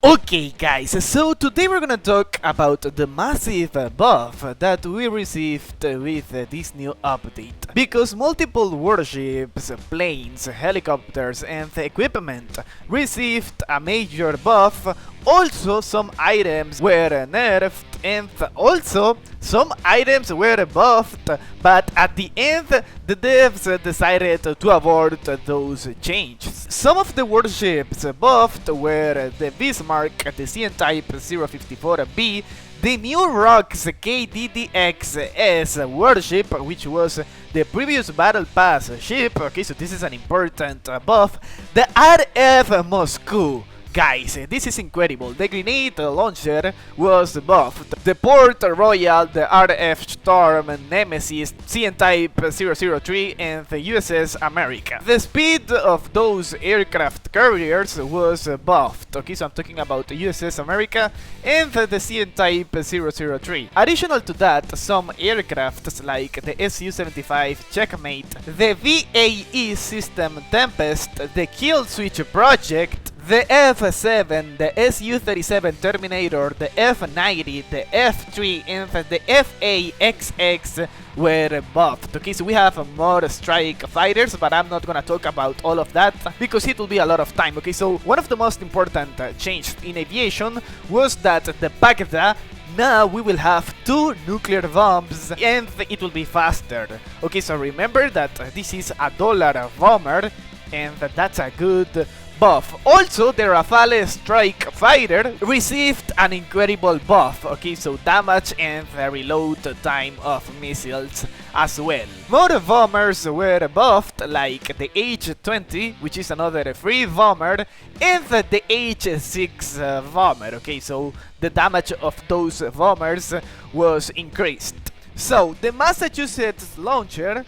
Okay guys, so today we're gonna talk about the massive buff that we received with this new update. Because multiple warships, planes, helicopters and equipment received a major buff, also some items were nerfed and also some items were buffed, but at the end the devs decided to avoid those changes. Some of the warships buffed were the Bismarck, the CN-type 054B, the new Rocks KDDX-S warship, which was the previous Battle Pass ship, okay, so this is an important buff, the RF Moscow. Guys, this is incredible. The grenade launcher was buffed. The Port Royal, the RF Storm, Nemesis, CN-type 003 and the USS America. The speed of those aircraft carriers was buffed. Okay, so I'm talking about the USS America and the CN-type 003. Additional to that, some aircrafts like the Su-75 Checkmate, the VAE system Tempest, the Kill Switch Project, the F-7, the Su-37 Terminator, the F-90, the F-3 and the FA-XX were buffed. Okay, so we have more strike fighters, but I'm not gonna talk about all of that because it will be a lot of time. Okay, so one of the most important changes in aviation was that the Baghdad now we will have 2 nuclear bombs and it will be faster. Okay, so remember that this is a dollar bomber and that's a good buff. Also, the Rafale Strike Fighter received an incredible buff, okay, so damage and the reload time of missiles as well. More bombers were buffed, like the H-20, which is another free bomber, and the H-6 bomber, okay, so the damage of those bombers was increased. So, the Massachusetts launcher,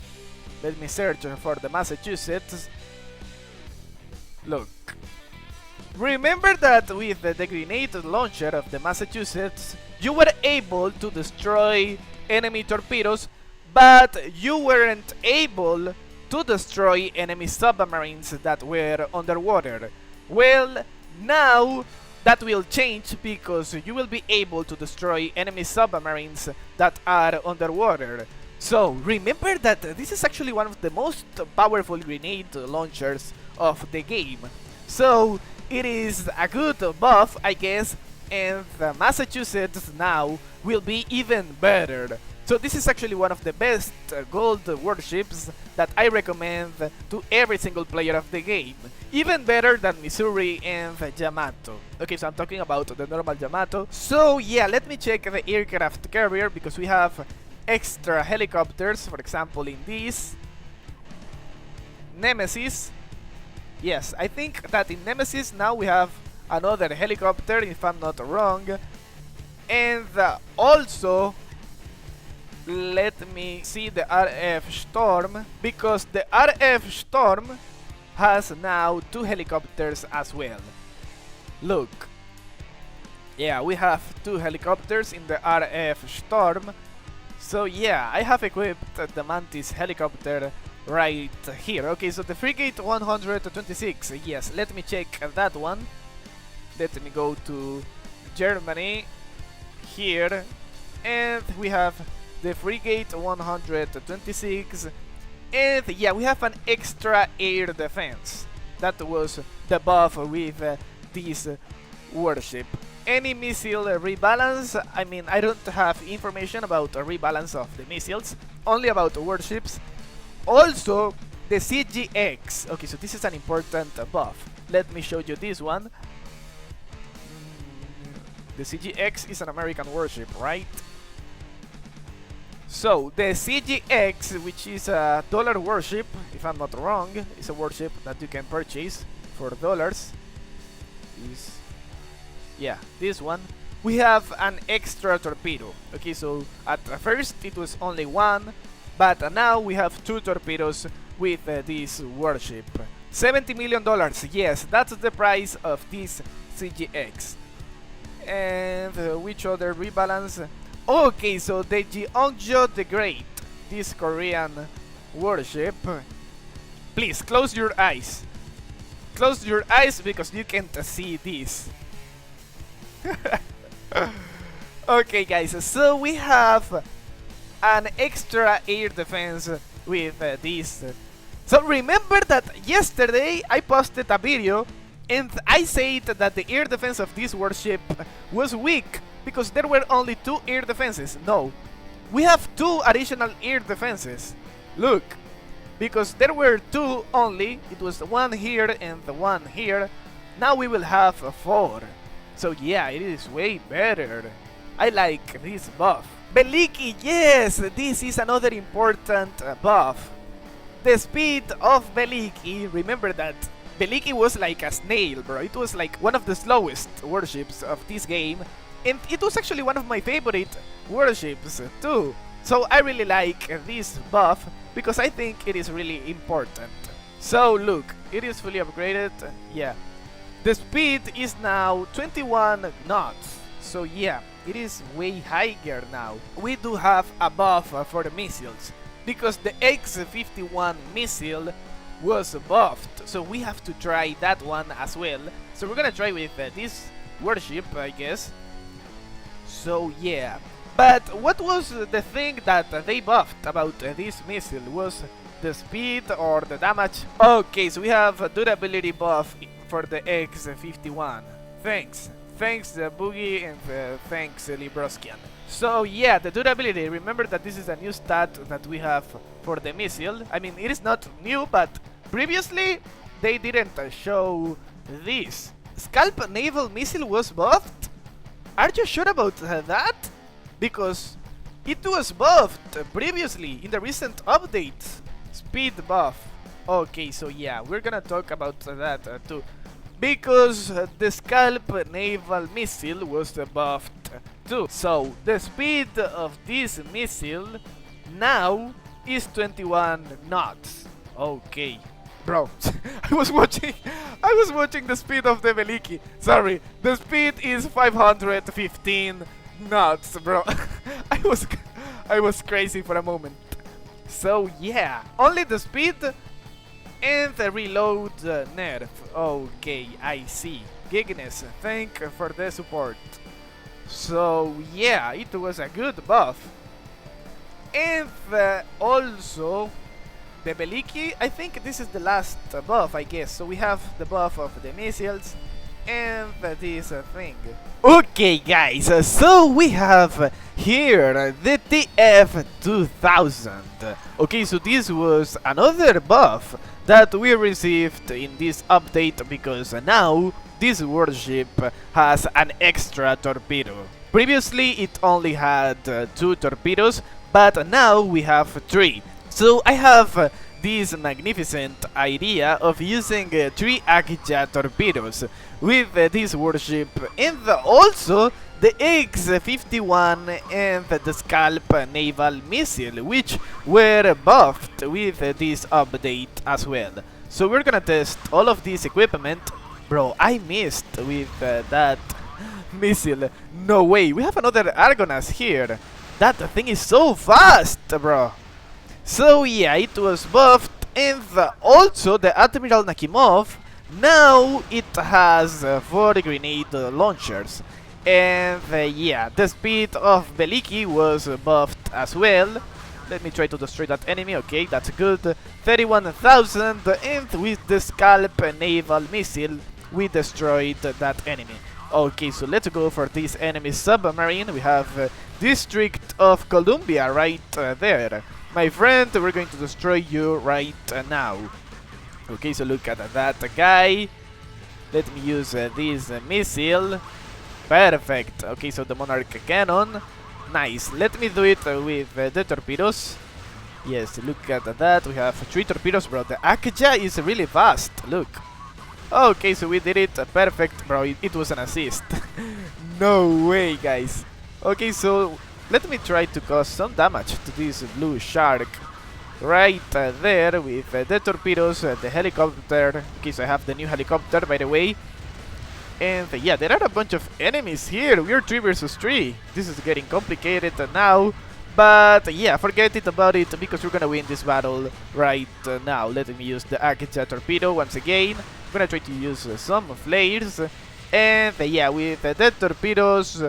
let me search for the Massachusetts. Look, remember that with the grenade launcher of the Massachusetts, you were able to destroy enemy torpedoes, but you weren't able to destroy enemy submarines that were underwater. Well, now that will change because you will be able to destroy enemy submarines that are underwater. So remember that this is actually one of the most powerful grenade launchers of the game. So it is a good buff, I guess, and the Massachusetts now will be even better. So this is actually one of the best gold warships that I recommend to every single player of the game. Even better than Missouri and Yamato. Okay, so I'm talking about the normal Yamato. So yeah, let me check the aircraft carrier because we have extra helicopters, for example in this Nemesis. Yes, I think that in Nemesis now we have another helicopter, if I'm not wrong. And also, let me see the RF Storm, because the RF Storm has now 2 helicopters as well. Look. Yeah, we have 2 helicopters in the RF Storm. So yeah, I have equipped the Mantis helicopter right here. Okay, so the Frigate 126, yes, let me check that one. Let me go to Germany, here, and we have the Frigate 126, and yeah, we have an extra air defense. That was the buff with this warship. Any missile rebalance, I mean, I don't have information about a rebalance of the missiles, only about warships. Also, the CGX. Okay, so this is an important buff. Let me show you this one. The CGX is an American warship, right? So, the CGX, which is a dollar warship, if I'm not wrong, is a warship that you can purchase for dollars. Yeah, this one. We have an extra torpedo. Okay, so at first it was only 1, but now we have 2 torpedoes with this warship. $70 million, yes, that's the price of this CGX. And which other rebalance? Okay, so the Jeongjo the Great, this Korean warship. Please, close your eyes. Close your eyes because you can't see this. Okay, guys, so we have an extra air defense with this. So remember that yesterday I posted a video and I said that the air defense of this warship was weak because there were only 2 air defenses. No, we have 2 additional air defenses. Look, because there were 2 only, it was 1 here and the 1 here. Now we will have 4. So yeah, it is way better. I like this buff. Veliki, yes, this is another important buff. The speed of Veliki, remember that Veliki was like a snail, bro. It was like one of the slowest warships of this game. And it was actually one of my favorite warships too. So I really like this buff because I think it is really important. So look, it is fully upgraded, yeah. The speed is now 21 knots. So yeah, it is way higher now. We do have a buff for the missiles because the X-51 missile was buffed. So we have to try that one as well. So we're gonna try with this warship, I guess. So yeah. But what was the thing that they buffed about this missile? Was the speed or the damage? Okay, so we have a durability buff for the X-51. Thanks Boogie, and thanks Libroskian. So yeah, the durability, remember that this is a new stat that we have for the missile. I mean, it is not new, but previously they didn't show this. Scalp naval missile was buffed? Are you sure about that? Because it was buffed previously in the recent updates. Speed buff. Okay, so yeah, we're gonna talk about that too. Because the Scalp naval missile was buffed too. So the speed of this missile now is 21 knots. Okay. Bro, I was watching the speed of the Veliki. Sorry, the speed is 515 knots, bro. I was crazy for a moment. So yeah, only the speed and the reload nerf. Okay, I see. Gigness, thank for the support. So yeah, it was a good buff. And also the Veliki, I think this is the last buff, I guess. So we have the buff of the missiles and this thing. Okay, guys, so we have here the TF-2000. Okay, so this was another buff that we received in this update because now this warship has an extra torpedo. Previously it only had 2 torpedoes, but now we have 3. So I have this magnificent idea of using 3 Akija torpedoes with this warship, and also the X-51 and the Scalp naval missile, which were buffed with this update as well. So we're gonna test all of this equipment. Bro, I missed with that missile. No way, we have another Argonas here. That thing is so fast, bro. So yeah, it was buffed, and also the Admiral Nakhimov, now it has 4 grenade launchers. And yeah, the speed of Veliki was buffed as well. Let me try to destroy that enemy. Okay, that's good. 31,000, and with the Scalp naval missile we destroyed that enemy. Okay, so let's go for this enemy submarine. We have District of Columbia right there. My friend, we're going to destroy you right now. Okay, so look at that guy. Let me use this missile. Perfect. Okay, so the Monarch cannon. Nice. Let me do it with the torpedoes. Yes, look at that. We have 3 torpedoes, bro. The Akija is really fast. Look. Okay, so we did it. Perfect, bro. It was an assist. No way, guys. Okay, so let me try to cause some damage to this blue shark. Right there with the torpedoes, the helicopter. Okay, so I have the new helicopter, by the way. And yeah, there are a bunch of enemies here. We're 3 versus 3. This is getting complicated now. But yeah, forget it about it because we're gonna win this battle right now. Let me use the Akija torpedo once again. I'm gonna try to use some flares. And yeah, with the torpedoes,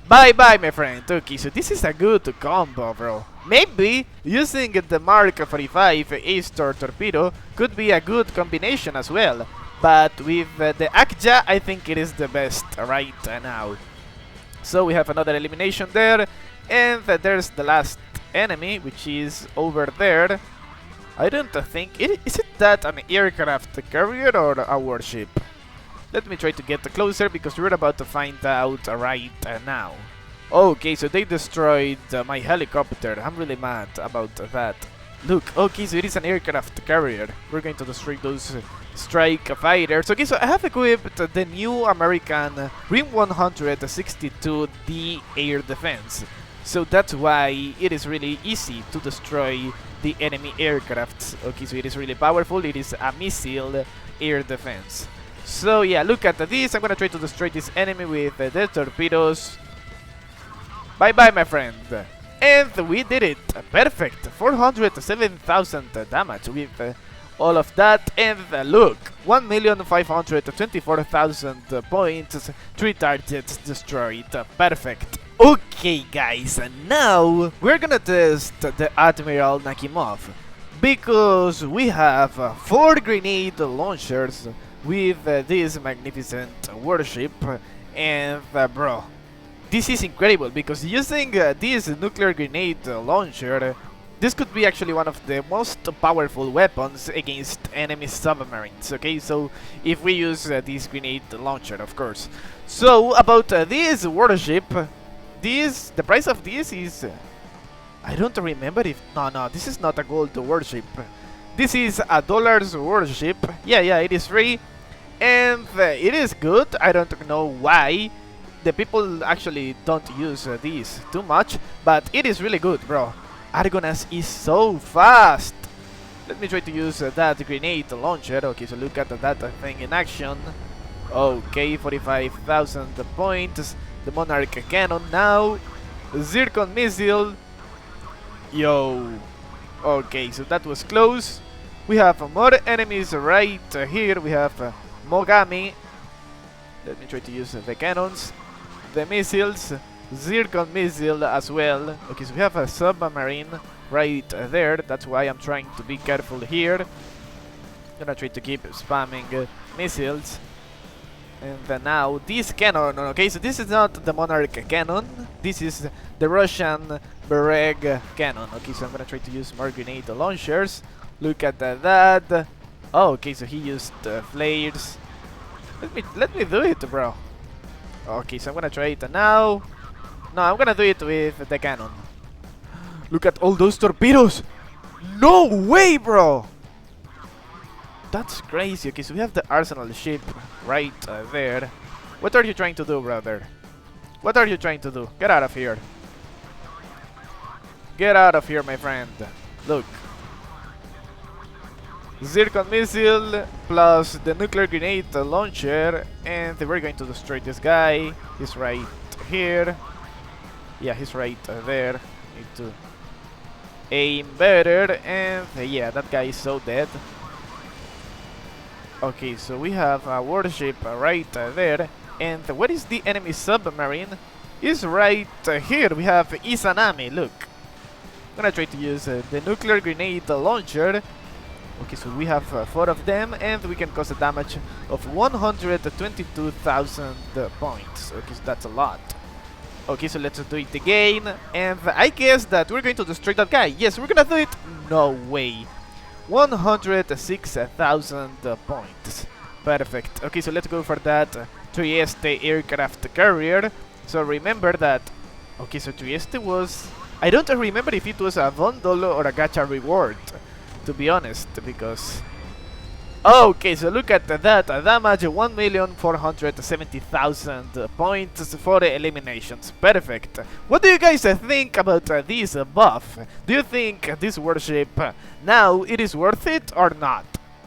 bye bye, my friend. Okay, so this is a good combo, bro. Maybe using the Mark 45 A-Star torpedo could be a good combination as well. But with the Akja, I think it is the best right now. So we have another elimination there. And there's the last enemy, which is over there. I don't think... Is it that an aircraft carrier or a warship? Let me try to get closer because we're about to find out right now. Okay, so they destroyed my helicopter. I'm really mad about that. Look, okay, so it is an aircraft carrier. We're going to destroy those strike fighters. Okay, so I have equipped the new American RIM 162D air defense. So that's why it is really easy to destroy the enemy aircrafts. Okay, so it is really powerful. It is a missile air defense. So yeah, look at this. I'm gonna try to destroy this enemy with the torpedoes. Bye bye, my friend. And we did it. Perfect. 407,000 damage with all of that. And look, 1,524,000 points. 3 targets destroyed. Perfect. Okay, guys, and now we're gonna test the Admiral Nakhimov because we have 4 grenade launchers with this magnificent warship. And bro, this is incredible because using this nuclear grenade launcher, this could be actually one of the most powerful weapons against enemy submarines. Okay, so if we use this grenade launcher, of course. So about this warship, the price of this is, I don't remember if, no, this is not a gold warship. This is a dollars warship. Yeah, it is free. And it is good. I don't know why the people actually don't use this too much, but it is really good, bro. Argonas is so fast. Let me try to use that grenade launcher. Okay, so look at that thing in action. Okay, 45,000 points. The Monarch cannon now. Zircon missile. Yo. Okay, so that was close. We have more enemies right here. We have Mogami. Let me try to use the cannons. The missiles. Zircon missile as well. Okay, so we have a submarine right there. That's why I'm trying to be careful here. Gonna try to keep spamming missiles. And then now this cannon. Okay, so this is not the Monarch cannon. This is the Russian Bereg cannon. Okay, so I'm gonna try to use more grenade launchers. Look at that. Oh, okay, so he used flares. Let me do it, bro. Okay, so I'm gonna try it now. No, I'm gonna do it with the cannon. Look at all those torpedoes. No way, bro. That's crazy. Okay, so we have the arsenal ship right there. What are you trying to do, brother? What are you trying to do? Get out of here. Get out of here, my friend. Look. Zircon missile plus the nuclear grenade launcher, and we're going to destroy this guy. He's right here. Yeah, he's right there. Need to aim better, and yeah, that guy is so dead. Okay, so we have a warship right there, and what is the enemy submarine? Is right here. We have Izanami. Look, I'm gonna try to use the nuclear grenade launcher. Okay, so we have 4 of them, and we can cause a damage of 122,000 points. Okay, so that's a lot. Okay, so let's do it again, and I guess that we're going to destroy that guy. Yes, we're gonna do it. No way. 106,000 points. Perfect. Okay, so let's go for that Trieste aircraft carrier. So remember that. Okay, so Trieste was... I don't remember if it was a bundle or a gacha reward, to be honest, because... Okay, so look at that damage, 1,470,000 points for the eliminations. Perfect. What do you guys think about this buff? Do you think this warship now it is worth it or not?